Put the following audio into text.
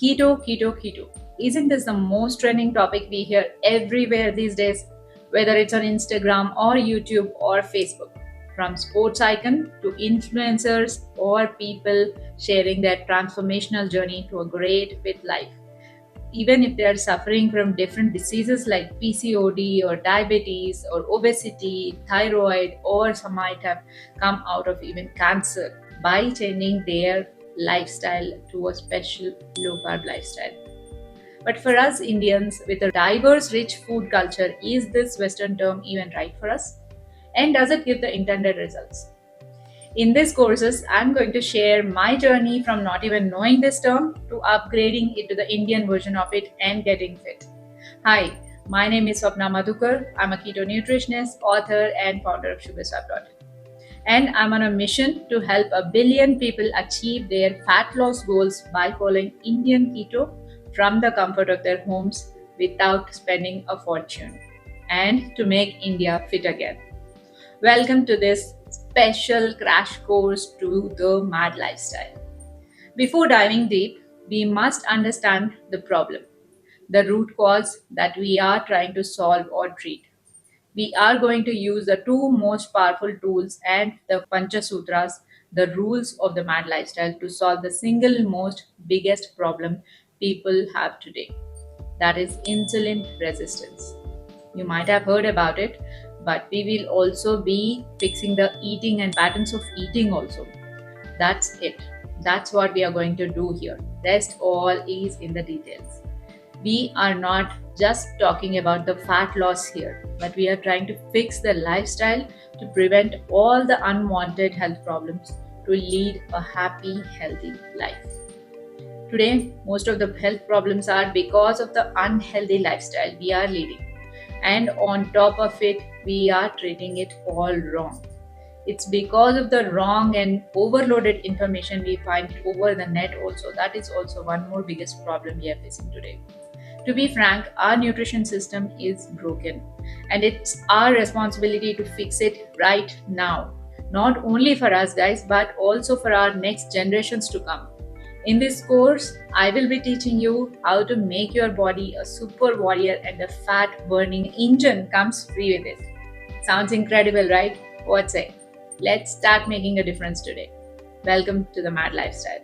Keto, keto, keto. Isn't this the most trending topic we hear everywhere these days? Whether it's on Instagram or YouTube or Facebook. From sports icon to influencers or people sharing their transformational journey to a great fit life. Even if they are suffering from different diseases like PCOD or diabetes or obesity, thyroid, or some might have come out of even cancer by changing their lifestyle to a special low carb lifestyle. But for us Indians with a diverse, rich food culture, is this Western term even right for us? And does it give the intended results? In these courses, I'm going to share my journey from not even knowing this term to upgrading it to the Indian version of it and getting fit. Hi, my name is Swapna Madhukar. I'm a keto nutritionist, author, and founder of SugarSwap.in. And I'm on a mission to help a billion people achieve their fat loss goals by following Indian Keto from the comfort of their homes without spending a fortune, and to make India fit again. Welcome to this special crash course to the mad lifestyle. Before diving deep, we must understand the problem, the root cause that we are trying to solve or treat. We are going to use the two most powerful tools and the Pancha Sutras, the rules of the mad lifestyle, to solve the single most biggest problem people have today. That is insulin resistance. You might have heard about it, but we will also be fixing the eating and patterns of eating also. That's it. That's what we are going to do here. Rest all is in the details. We are not just talking about the fat loss here, but we are trying to fix the lifestyle to prevent all the unwanted health problems, to lead a happy, healthy life. Today, most of the health problems are because of the unhealthy lifestyle we are leading. And on top of it, we are treating it all wrong. It's because of the wrong and overloaded information we find over the net also. That is also one more biggest problem we are facing today. To be frank, our nutrition system is broken, and it's our responsibility to fix it right now. Not only for us guys, but also for our next generations to come. In this course, I will be teaching you how to make your body a super warrior, and the fat burning engine comes free with it. Sounds incredible, right? What say? Let's start making a difference today. Welcome to the Mad Lifestyle.